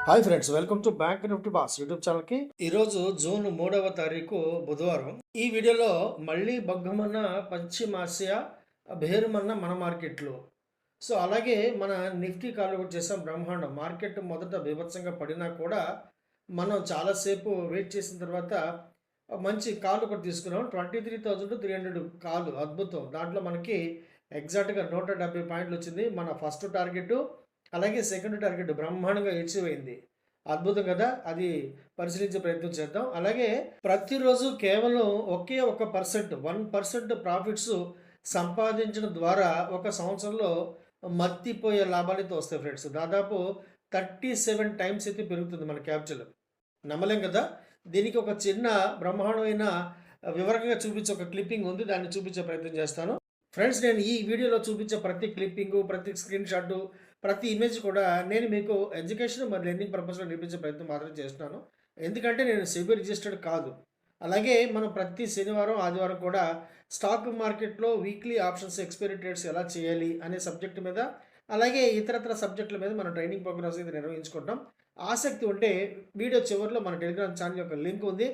Hi friends, welcome to bank Nifty boss YouTube ఛానల్కి. ఈరోజు June 3వ తారీఖు బుధవారం. ఈ వీడియోలో మళ్ళీ బగ్గమన్న పశ్చిమాసియా, బేరుమన్న మన మార్కెట్లు. సో అలాగే మన నిఫ్టీ కాల్ కూడా చేసాం. బ్రహ్మాండం మార్కెట్ మొదట బీభత్సంగా పడినా కూడా మనం చాలాసేపు వెయిట్ చేసిన తర్వాత మంచి కాల్ ఒకటి తీసుకున్నాం. 23,300 కాల్, అద్భుతం. దాంట్లో మనకి ఎగ్జాక్ట్గా 170 పాయింట్లు వచ్చింది. మన ఫస్ట్ టార్గెట్ అలాగే సెకండ్ టార్గెట్ బ్రహ్మాండంగా అచీవ్ అయింది. అద్భుతం కదా! అది పరిశీలించే ప్రయత్నం చేద్దాం. అలాగే ప్రతిరోజు కేవలం ఒకే ఒక పర్సెంట్ 1% ప్రాఫిట్స్ సంపాదించడం ద్వారా ఒక సంవత్సరంలో మత్తిపోయే లాభాలైతే వస్తాయి ఫ్రెండ్స్. దాదాపు 37 టైమ్స్ అయితే పెరుగుతుంది మన క్యాపిటల్. నమ్మలేం కదా! దీనికి ఒక చిన్న బ్రహ్మాండమైన వివరంగా చూపించే ఒక క్లిప్పింగ్ ఉంది. దాన్ని చూపించే ప్రయత్నం చేస్తాను. ఫ్రెండ్స్, నేను ఈ వీడియోలో చూపించే ప్రతి క్లిప్పింగు, ప్రతి స్క్రీన్ షాటు, ప్రతి ఇమేజ్ కూడా నేను మీకు ఎడ్యుకేషన్ మరియు లెర్నింగ్ పర్పస్‌లో నేర్పించే ప్రయత్నం మాత్రం చేస్తున్నాను. ఎందుకంటే నేను సెబీ రిజిస్టర్డ్ కాదు. అలాగే మనం ప్రతి శనివారం, ఆదివారం కూడా స్టాక్ మార్కెట్‌లో వీక్లీ ఆప్షన్స్ ఎక్స్‌పైరీ ట్రేడ్స్ ఎలా చేయాలి అనే సబ్జెక్ట్ మీద, అలాగే ఇతరత్ర సబ్జెక్టుల మీద మనం ట్రైనింగ్ ప్రోగ్రామ్స్ అయితే నిర్వహించుకుంటాం. ఆసక్తి ఉంటే వీడియో చివరిలో మన టెలిగ్రామ్ ఛానల్ యొక్క లింక్ ఉంది.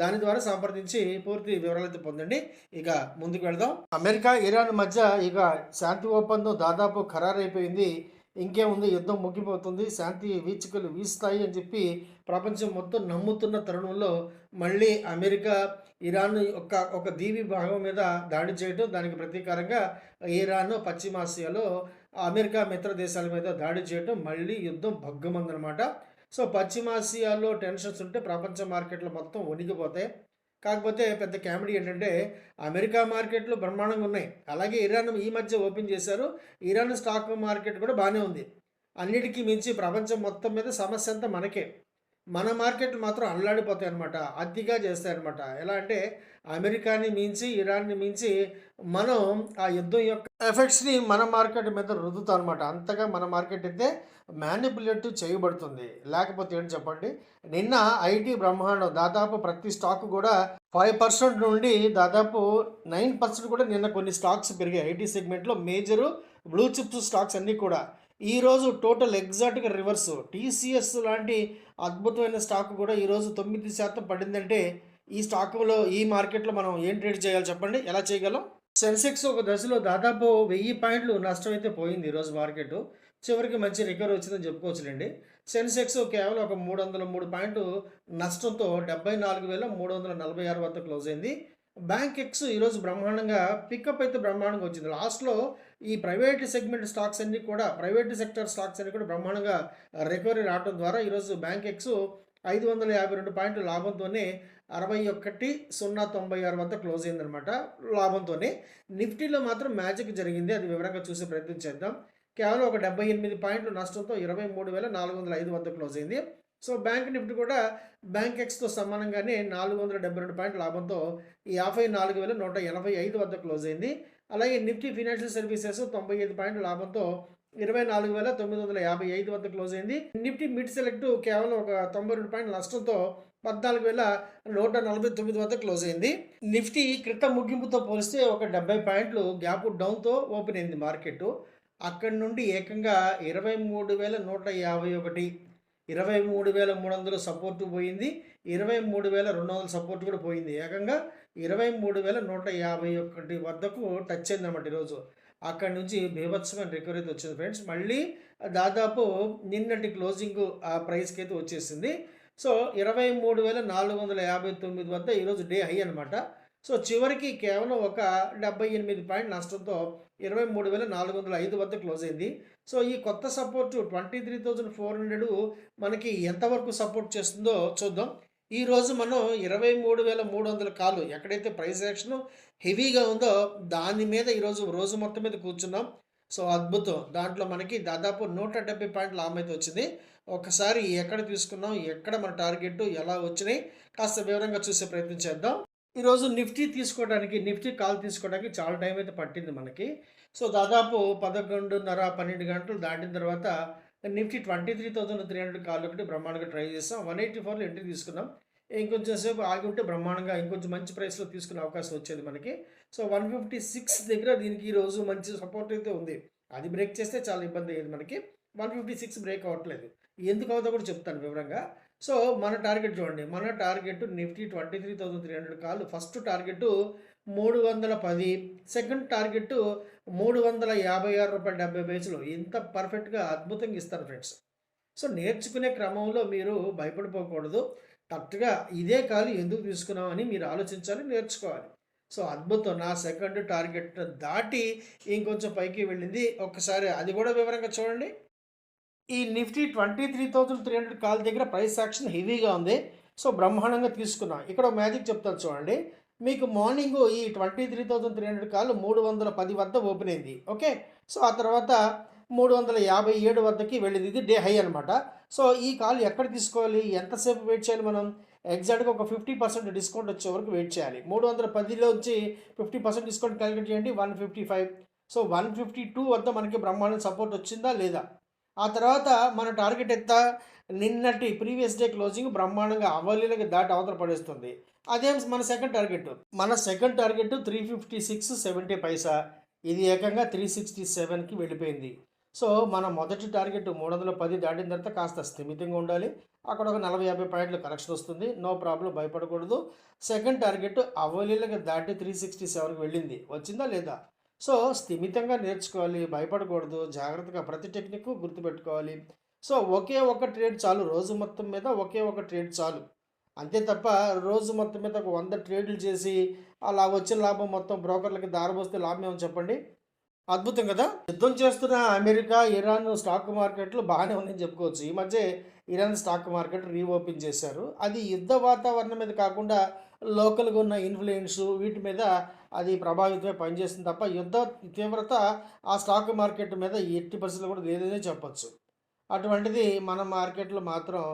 దాని ద్వారా సంప్రదించి పూర్తి వివరాలైతే పొందండి. ఇక ముందుకు వెళ్దాం. అమెరికా, ఇరాన్ మధ్య ఇక శాంతి ఒప్పందం దాదాపు ఖరారైపోయింది. ఇంకేముంది, యుద్ధం ముగిపోతుంది, శాంతి వీచికలు వీస్తాయి అని చెప్పి ప్రపంచం మొత్తం నమ్ముతున్న తరుణంలో మళ్ళీ అమెరికా ఇరాన్ ఒక దీవి భాగం మీద దాడి చేయడం, దానికి ప్రతీకారంగా ఇరాన్ పశ్చిమాసియాలో అమెరికా మిత్ర దేశాల మీద దాడి చేయడం, మళ్ళీ యుద్ధం భగ్గుమందనమాట. సో పశ్చిమాసియాలో టెన్షన్స్ ఉంటే ప్రపంచ మార్కెట్లు మొత్తం వణికిపోతాయి. కాకపోతే పెద్ద కామెడీ ఏంటంటే అమెరికా మార్కెట్లు బ్రహ్మాండంగా ఉన్నాయి. అలాగే ఇరాన్ ఈ మధ్య ఓపెన్ చేశారు. ఇరాన్ స్టాక్ మార్కెట్ కూడా బాగానే ఉంది. అన్నిటికీ మించి ప్రపంచం మొత్తం మీద సమస్య అంతా మనకే. మన మార్కెట్లు మాత్రం అల్లాడిపోతాయి అనమాట. అతిగా చేస్తాయన్నమాట. ఎలా అంటే అమెరికాని మించి, ఇరాన్ని మించి మనం ఆ యుద్ధం యొక్క ఎఫెక్ట్స్‌ని మన మార్కెట్ మీద రుద్దుతాం అనమాట. అంతగా మన మార్కెట్ అయితే మ్యానిపులేటివ్ చేయబడుతుంది. లేకపోతే ఏంటి చెప్పండి? నిన్న ఐటీ బ్రహ్మాండం, దాదాపు ప్రతి స్టాక్ కూడా 5% నుండి దాదాపు 9% కూడా నిన్న కొన్ని స్టాక్స్ పెరిగాయి. ఐటీ సెగ్మెంట్‌లో మేజరు బ్లూ చిప్స్ స్టాక్స్ అన్నీ కూడా. ఈరోజు టోటల్ ఎగ్జాక్ట్‌గా రివర్సు. టీసీఎస్ లాంటి అద్భుతమైన స్టాక్ కూడా ఈరోజు 9% పడిందంటే ఈ స్టాకులో, ఈ మార్కెట్‌లో మనం ఏం ట్రేడ్ చేయాలి చెప్పండి? ఎలా చేయగలం? సెన్సెక్స్ ఒక దశలో దాదాపు 1000 పాయింట్లు నష్టమైతే పోయింది ఈరోజు మార్కెట్. చివరికి మంచి రికవరీ వచ్చిందని చెప్పుకోవచ్చులెండి. సెన్సెక్స్ కేవలం ఒక 303 పాయింట్లు నష్టంతో 74,346 వద్ద క్లోజ్ అయింది. బ్యాంక్ ఎక్స్ ఈరోజు బ్రహ్మాండంగా పికప్ అయితే బ్రహ్మాండంగా వచ్చింది. లాస్ట్‌లో ఈ ప్రైవేట్ సెగ్మెంట్ స్టాక్స్ అన్నీ కూడా, ప్రైవేట్ సెక్టర్ స్టాక్స్ అన్నీ కూడా బ్రహ్మాండంగా రికవరీ రావడం ద్వారా ఈరోజు బ్యాంక్ ఎక్స్ 552 పాయింట్ల లాభంతోనే 61,096 వద్ద క్లోజ్ అయిందనమాట. లాభంతోనే. నిఫ్టీలో మాత్రం మ్యాజిక్ జరిగింది. అది వివరంగా చూసే ప్రయత్నం చేద్దాం. కేవలం ఒక 78 పాయింట్లు నష్టంతో 23,405 వద్ద క్లోజ్ అయింది. సో బ్యాంక్ నిఫ్టీ కూడా బ్యాంక్ ఎక్స్‌తో సమానంగానే 472 పాయింట్ల లాభంతో 54,185 వద్ద క్లోజ్ అయింది. అలాగే నిఫ్టీ ఫినాన్షియల్ సర్వీసెస్ 95 పాయింట్ల లాభంతో 24,955 వద్ద క్లోజ్ అయింది. నిఫ్టీ మిడ్ సెలెక్ట్ కేవలం ఒక 92 పాయింట్ల నష్టంతో 14,149 వద్ద క్లోజ్ అయింది. నిఫ్టీ క్రితం ముగింపుతో పోలిస్తే ఒక 70 పాయింట్లు గ్యాప్ డౌన్‌తో ఓపెన్ అయింది మార్కెట్. అక్కడి నుండి ఏకంగా 23,151, 23,300 సపోర్ట్ పోయింది. 23,200 సపోర్ట్ కూడా పోయింది. ఏకంగా 23,151 వద్దకు టచ్ అయిందన్నమాట ఈరోజు. అక్కడి నుంచి బీభత్సమైన రికవరీ అయితే వచ్చింది ఫ్రెండ్స్. మళ్ళీ దాదాపు నిన్నటి క్లోజింగ్ ఆ ప్రైస్‌కి అయితే వచ్చేసింది. సో 23,459 వద్ద ఈరోజు డే హై అనమాట. సో చివరికి కేవలం ఒక 78 పాయింట్ నష్టంతో 23,405 వద్ద క్లోజ్ అయింది. సో ఈ కొత్త సపోర్ట్ 23,400 మనకి ఎంతవరకు సపోర్ట్ చేస్తుందో చూద్దాం. ఈరోజు మనం 23,300 కాలు ఎక్కడైతే ప్రైస్ యాక్షన్ హెవీగా ఉందో దాని మీద ఈరోజు రోజు మొత్తం మీద కూర్చున్నాం. సో అద్భుతం. దాంట్లో మనకి దాదాపు 170 పాయింట్ల లాభం అయితే వచ్చింది. ఒకసారి ఎక్కడ తీసుకున్నాం, ఎక్కడ మన టార్గెట్, ఎలా వచ్చినాయి కాస్త వివరంగా చూసే ప్రయత్నం చేద్దాం. ఈరోజు నిఫ్టీ తీసుకోవడానికి, నిఫ్టీ కాల్ తీసుకోవడానికి చాలా టైం అయితే పట్టింది మనకి. సో దాదాపు 11:30, 12 గంటలు దాటిన తర్వాత నిఫ్టీ 23,300 కాల్ ఒకటి బ్రహ్మాండంగా ట్రై చేసాం. 184లో ఎంట్రీ తీసుకున్నాం. ఇంకొంచెం సేపు ఆగి ఉంటే బ్రహ్మాండంగా ఇంకొంచెం మంచి ప్రైస్‌లో తీసుకునే అవకాశం వచ్చేది మనకి. సో 156 దగ్గర దీనికి ఈరోజు మంచి సపోర్ట్ అయితే ఉంది. అది బ్రేక్ చేస్తే చాలా ఇబ్బంది అయ్యేది మనకి. 156 బ్రేక్ అవ్వట్లేదు. ఎందుకు అవుతుందో కూడా చెప్తాను వివరంగా. సో, మన టార్గెట్ చూడండి. మన టార్గెట్ నిఫ్టీ 23,300 కాళ్ళు. ఫస్ట్ టార్గెట్ 310, సెకండ్ టార్గెట్ రూ. 356.70 ఇంత పర్ఫెక్ట్‌గా అద్భుతంగా ఇస్తారు ఫ్రెండ్స్. సో, నేర్చుకునే క్రమంలో మీరు భయపడిపోకూడదు. కరెక్ట్‌గా ఇదే కాలు ఎందుకు తీసుకున్నాం అని మీరు ఆలోచించాలి, నేర్చుకోవాలి. సో, అద్భుతం. నా సెకండ్ టార్గెట్ దాటి ఇంకొంచెం పైకి వెళ్ళింది. ఒక్కసారి అది కూడా వివరంగా చూడండి. ఈ నిఫ్టీ 23,300 కాల్ దగ్గర ప్రైస్ యాక్షన్ హెవీగా ఉంది. సో, బ్రహ్మాండంగా తీసుకున్నా. ఇక్కడ ఒక మ్యాజిక్ చెప్తాను చూడండి. మీకు మార్నింగు ఈ 23,300 కాల్ 310 వద్ద ఓపెన్ అయింది. ఓకే. సో, ఆ తర్వాత 357 వద్దకి వెళ్ళింది. ఇది డే హై అనమాట. సో, ఈ కాల్ ఎక్కడ తీసుకోవాలి? ఎంతసేపు వెయిట్ చేయాలి మనం? ఎగ్జాక్ట్‌గా ఒక 50% డిస్కౌంట్ వచ్చే వరకు వెయిట్ చేయాలి. 310లోంచి 50% డిస్కౌంట్ కాలిక్యులేట్ చేయండి. 155. సో, 152 వద్ద మనకి బ్రహ్మాండం సపోర్ట్ వచ్చిందా? లేదా? ఆ తర్వాత మన టార్గెట్ ఎంత? నిన్నటి ప్రీవియస్ డే క్లోజింగ్ బ్రహ్మాండంగా అవలీలగా దాటి అవతల పడేస్తుంది. అదే మన సెకండ్ టార్గెట్. మన సెకండ్ టార్గెట్ 356.70. ఇది ఏకంగా 367కి వెళ్ళిపోయింది. సో, మన మొదటి టార్గెట్ 310 దాటిన తర్వాత కాస్త స్థిమితంగా ఉండాలి. అక్కడ ఒక 40, 50 పాయింట్లు కరెక్షన్ వస్తుంది. నో ప్రాబ్లమ్, భయపడకూడదు. సెకండ్ టార్గెట్ అవలీలగా దాటి 367కి వెళ్ళింది. వచ్చిందా లేదా? సో, స్థిమితంగా నేర్చుకోవాలి. భయపడకూడదు. జాగ్రత్తగా ప్రతి టెక్నిక్ గుర్తుపెట్టుకోవాలి. సో, ఒకే ఒక ట్రేడ్ చాలు. రోజు మొత్తం మీద ఒకే ఒక ట్రేడ్ చాలు. అంతే తప్ప రోజు మొత్తం మీద ఒక 100 ట్రేడ్‌లు చేసి అలా వచ్చిన లాభం మొత్తం బ్రోకర్‌లకి దారబోస్తే లాభం ఏమని చెప్పండి? అద్భుతం కదా! యుద్ధం చేస్తున్న అమెరికా, ఇరాన్ స్టాక్ మార్కెట్‌లు బాగానే ఉన్నాయని చెప్పుకోవచ్చు. ఈ మధ్యే ఇరాన్ స్టాక్ మార్కెట్ రీఓపెన్ చేశారు. అది యుద్ధ వాతావరణం మీద కాకుండా లోకల్‌గా ఉన్న ఇన్‌ఫ్లుయెన్స్ వీటి మీద అది ప్రభావితమై పనిచేస్తుంది తప్ప యుద్ధ తీవ్రత ఆ స్టాక్ మార్కెట్ మీద ఎట్టి పరిస్థితుల్లో కూడా లేదనే చెప్పొచ్చు. అటువంటిది మన మార్కెట్‌లో మాత్రం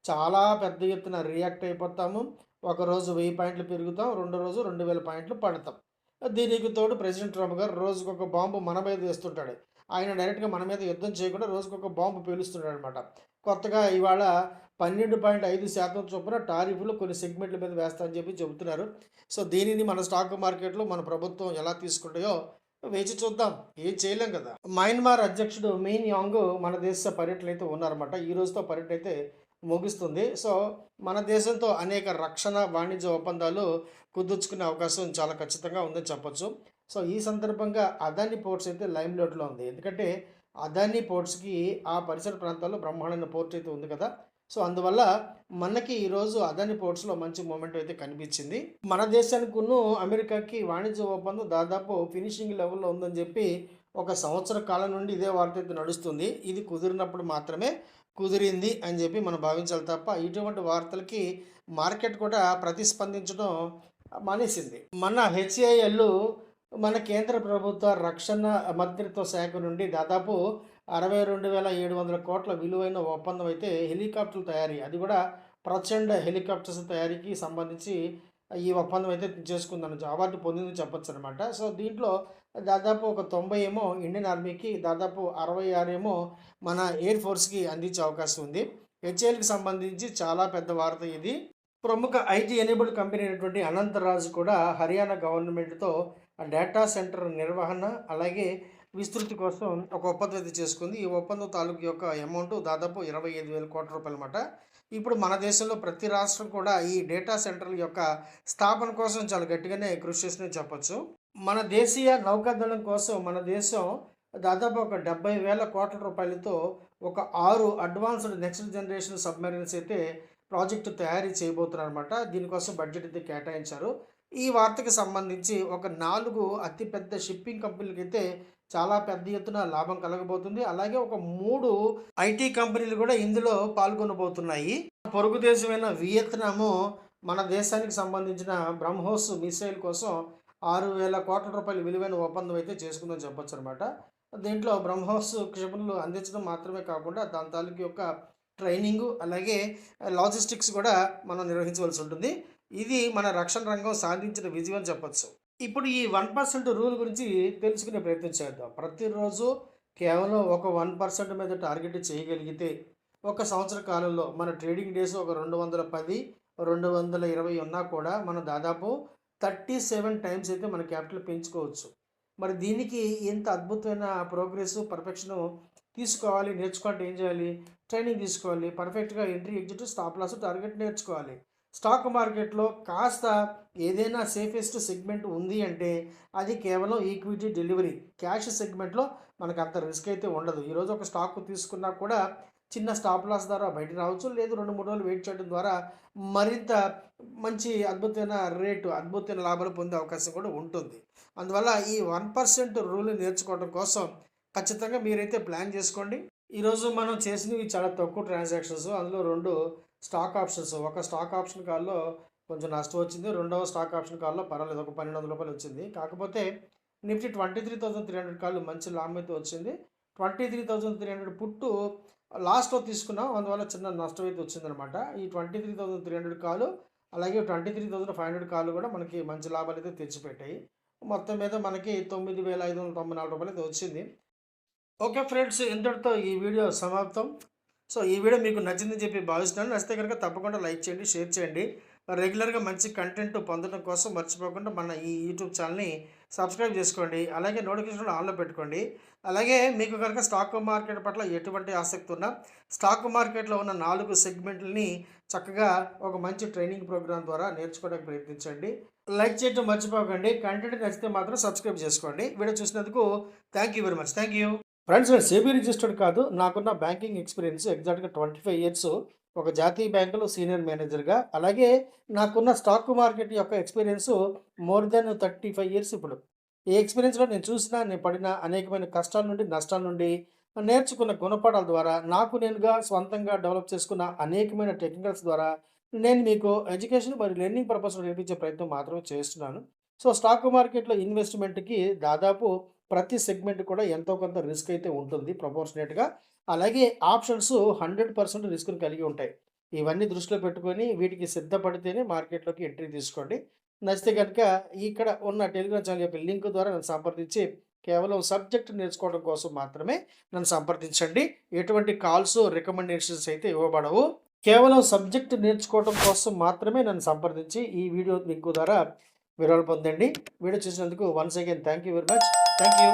చాలా పెద్ద ఎత్తున రియాక్ట్ అయిపోతాము. ఒకరోజు 1000 పాయింట్లు పెరుగుతాం. రెండో రోజు 2000 పాయింట్లు పడతాం. దీనికి తోడు ప్రెసిడెంట్ ట్రంప్ గారు రోజుకొక బాంబు మన మీద వేస్తుంటాడు. ఆయన డైరెక్ట్‌గా మన మీద యుద్ధం చేయకుండా రోజుకొక బాంబు పేలుస్తున్నాడనమాట. కొత్తగా ఇవాళ 12.5% చొప్పున టారిఫ్‌లు కొన్ని సెగ్మెంట్ల మీద వేస్తా అని చెప్పి చెబుతున్నారు. సో, దీనిని మన స్టాక్ మార్కెట్‌లో మన ప్రభుత్వం ఎలా తీసుకుంటాయో వేచి చూద్దాం. ఏం చేయలేం కదా! మయన్మార్ అధ్యక్షుడు మిన్ యాంగ్ మన దేశ పర్యటనైతే ఉన్నారన్నమాట. ఈ రోజుతో పర్యటన అయితే ముగుస్తుంది. సో, మన దేశంతో అనేక రక్షణ, వాణిజ్య ఒప్పందాలు కుదుర్చుకునే అవకాశం చాలా ఖచ్చితంగా ఉందని చెప్పొచ్చు. సో, ఈ సందర్భంగా అదాని పోర్ట్స్ అయితే లైమ్‌లైట్‌లో ఉంది. ఎందుకంటే అదాని పోర్ట్స్‌కి ఆ పరిసర ప్రాంతాల్లో బ్రహ్మాండమైన పోర్ట్ అయితే ఉంది కదా! సో, అందువల్ల మనకి ఈరోజు అదాని పోర్ట్స్‌లో మంచి మూవ్‌మెంట్ అయితే కనిపించింది. మన దేశానికును అమెరికాకి వాణిజ్య ఒప్పందం దాదాపు ఫినిషింగ్ లెవెల్‌లో ఉందని చెప్పి ఒక సంవత్సర కాలం నుండి ఇదే వార్త అయితే నడుస్తుంది. ఇది కుదిరినప్పుడు మాత్రమే కుదిరింది అని చెప్పి మనం భావించాలి తప్ప ఇటువంటి వార్తలకి మార్కెట్ కూడా ప్రతిస్పందించడం మానేసింది. మన హెచ్ఏఎల్ మన కేంద్ర ప్రభుత్వ రక్షణ మంత్రిత్వ శాఖ నుండి దాదాపు 62,700 కోట్ల విలువైన ఒప్పందం అయితే హెలికాప్టర్ల తయారీ, అది కూడా ప్రచండ హెలికాప్టర్స్ తయారీకి సంబంధించి ఈ ఒప్పందం అయితే చేసుకుందని అవార్డు పొందిందని చెప్పొచ్చు అనమాట. సో, దీంట్లో దాదాపు ఒక 90 ఏమో ఇండియన్ ఆర్మీకి, దాదాపు 66 ఏమో మన ఎయిర్ ఫోర్స్‌కి అందించే అవకాశం ఉంది. హెచ్ఏఎల్‌కి సంబంధించి చాలా పెద్ద వార్త ఇది. ప్రముఖ ఐటీ ఎనేబుల్డ్ కంపెనీ అయినటువంటి అనంతరాజ్ కూడా హర్యానా గవర్నమెంట్‌తో డేటా సెంటర్ నిర్వహణ, అలాగే విస్తృతి కోసం ఒక ఒప్పందం అయితే చేసుకుంది. ఈ ఒప్పందం తాలూకు యొక్క అమౌంట్ దాదాపు 25,000 కోట్ల రూపాయలన్నమాట. ఇప్పుడు మన దేశంలో ప్రతి రాష్ట్రం కూడా ఈ డేటా సెంటర్ల యొక్క స్థాపన కోసం చాలా గట్టిగానే కృషి చేసిందని చెప్పొచ్చు. మన దేశీయ నౌకాదళం కోసం మన దేశం దాదాపు ఒక 70,000 కోట్ల రూపాయలతో ఒక 6 అడ్వాన్స్డ్ నెక్స్ట్ జనరేషన్ సబ్‌మెరైన్స్ అయితే ప్రాజెక్ట్ తయారీ చేయబోతున్నారనమాట. దీనికోసం బడ్జెట్ అయితే కేటాయించారు. ఈ వార్తకి సంబంధించి ఒక 4 అతిపెద్ద షిప్పింగ్ కంపెనీలకైతే చాలా పెద్ద ఎత్తున లాభం కలగబోతుంది. అలాగే ఒక 3 ఐటీ కంపెనీలు కూడా ఇందులో పాల్గొనబోతున్నాయి. పొరుగు దేశమైన వియత్నాము మన దేశానికి సంబంధించిన బ్రహ్మోస్ మిసైల్ కోసం 6,000 కోట్ల రూపాయల విలువైన ఒప్పందం అయితే చేసుకుందని చెప్పొచ్చనమాట. దీంట్లో బ్రహ్మోస్ క్షిపణులు అందించడం మాత్రమే కాకుండా దాని తాలూకు యొక్క ట్రైనింగు, అలాగే లాజిస్టిక్స్ కూడా మనం నిర్వహించవలసి ఉంటుంది. ఇది మన రక్షణ రంగం సాధించిన విజయం అని చెప్పొచ్చు. ఇప్పుడు ఈ 1% రూల్ గురించి తెలుసుకునే ప్రయత్నం చేద్దాం. ప్రతిరోజు కేవలం ఒక 1% మీద టార్గెట్ చేయగలిగితే ఒక సంవత్సర కాలంలో మన ట్రేడింగ్ డేస్ ఒక 210, 220 ఉన్నా కూడా మనం దాదాపు 37 టైమ్స్ అయితే మన క్యాపిటల్ పెంచుకోవచ్చు. మరి దీనికి ఇంత అద్భుతమైన ప్రోగ్రెస్, పర్ఫెక్షను తీసుకోవాలి. నేర్చుకోవాలంటే ఏం చేయాలి? ట్రైనింగ్ తీసుకోవాలి. పర్ఫెక్ట్‌గా entry, exit, stop loss, target నేర్చుకోవాలి. స్టాక్ మార్కెట్‌లో కాస్త ఏదైనా సేఫెస్ట్ సెగ్మెంట్ ఉంది అంటే అది కేవలం ఈక్విటీ డెలివరీ. క్యాష్ సెగ్మెంట్‌లో మనకు అంత రిస్క్ అయితే ఉండదు. ఈరోజు ఒక స్టాక్ తీసుకున్నా కూడా చిన్న స్టాప్ లాస్ ద్వారా బయటికి రావచ్చు. లేదు 2, 3 రోజులు వెయిట్ చేయడం ద్వారా మరింత మంచి అద్భుతమైన రేటు, అద్భుతమైన లాభాలు పొందే అవకాశం కూడా ఉంటుంది. అందువల్ల ఈ 1% రూల్‌ని నేర్చుకోవడం కోసం ఖచ్చితంగా మీరైతే ప్లాన్ చేసుకోండి. ఈరోజు మనం చేసినవి చాలా తక్కువ ట్రాన్సాక్షన్స్. అందులో 2 స్టాక్ ఆప్షన్స్. ఒక స్టాక్ ఆప్షన్ కాల్‌లో కొంచెం నష్టం వచ్చింది. రెండవ స్టాక్ ఆప్షన్ కాల్‌లో పర్వాలేదు. ఒక రూ. 1,200 వచ్చింది. కాకపోతే నిఫ్టీ 23,300 కాల్లు మంచి లాభం అయితే వచ్చింది. 23,300 పుట్టు లాస్ట్‌లో తీసుకున్నాం. అందువల్ల చిన్న నష్టం అయితే వచ్చిందనమాట. ఈ 23,300 కాలు అలాగే 23,500 కాలు కూడా మనకి మంచి లాభాలైతే తెచ్చిపెట్టాయి. మొత్తం మీద మనకి రూ. 9,594 అయితే వచ్చింది. ఓకే ఫ్రెండ్స్, ఇంతటితో ఈ వీడియో సమాప్తం. సో ఈ వీడియో మీకు నచ్చిందని చెప్పి భావిస్తున్నాను. నచ్చితే కనుక తప్పకుండా లైక్ చేయండి, షేర్ చేయండి. రెగ్యులర్గా మంచి కంటెంట్ పొందడం కోసం మర్చిపోకుండా మన ఈ యూట్యూబ్ ఛానల్ని సబ్స్క్రైబ్ చేసుకోండి. అలాగే నోటిఫికేషన్ ఆన్లో పెట్టుకోండి. అలాగే మీకు కనుక స్టాక్ మార్కెట్ పట్ల ఎటువంటి ఆసక్తి ఉన్నా స్టాక్ మార్కెట్లో ఉన్న 4 సెగ్మెంట్లని చక్కగా ఒక మంచి ట్రైనింగ్ ప్రోగ్రామ్ ద్వారా నేర్చుకోవడానికి ప్రయత్నించండి. లైక్ చేయడం మర్చిపోకండి. కంటెంట్ నచ్చితే మాత్రం సబ్స్క్రైబ్ చేసుకోండి. వీడియో చూసినందుకు thank you very much. Thank you. Friends, నేను సెబీ రిజిస్టర్డ్ కాదు. నాకున్న బ్యాంకింగ్ ఎక్స్పీరియన్స్ ఎగ్జాక్ట్‌గా 25 ఇయర్స్ ఒక జాతీయ బ్యాంకులో సీనియర్ మేనేజర్‌గా. అలాగే నాకున్న స్టాక్ మార్కెట్ యొక్క ఎక్స్పీరియన్స్ మోర్ దెన్ 35 ఇయర్స్ ఇప్పుడు. ఈ ఎక్స్పీరియన్స్‌లో నేను చూసిన, నేను పడిన అనేకమైన కష్టాల నుండి, నష్టాల నుండి, నేర్చుకున్న గుణపాఠాల ద్వారా, నాకు నేనుగా స్వంతంగా డెవలప్ చేసుకున్న అనేకమైన టెక్నికల్స్ ద్వారా నేను మీకు ఎడ్యుకేషన్ మరియు లెర్నింగ్ పర్పస్‌లో నేర్పించే ప్రయత్నం మాత్రమే చేస్తున్నాను. సో స్టాక్ మార్కెట్‌లో ఇన్వెస్ట్‌మెంట్‌కి దాదాపు ప్రతి సెగ్మెంట్ కూడా ఎంతో కొంత రిస్క్ అయితే ఉంటుంది ప్రపోర్షనేట్‌గా. అలాగే ఆప్షన్స్ 100% రిస్క్‌ని కలిగి ఉంటాయి. ఇవన్నీ దృష్టిలో పెట్టుకొని వీటికి సిద్ధపడితేనే మార్కెట్‌లోకి ఎంట్రీ తీసుకోండి. నచ్చితే గనుక ఇక్కడ ఉన్న టెలిగ్రామ్ ఛానల్ యొక్క లింక్ ద్వారా నన్ను సంప్రదించి కేవలం సబ్జెక్ట్ నేర్చుకోవడం కోసం మాత్రమే నన్ను సంప్రదించండి. ఎటువంటి కాల్స్, రికమెండేషన్స్ అయితే ఇవ్వబడవు. కేవలం సబ్జెక్ట్ నేర్చుకోవడం కోసం మాత్రమే నన్ను సంప్రదించి ఈ వీడియో లింక్ ద్వారా వివరాలు పొందండి. వీడియో చూసినందుకు once again thank you very much. Thank you.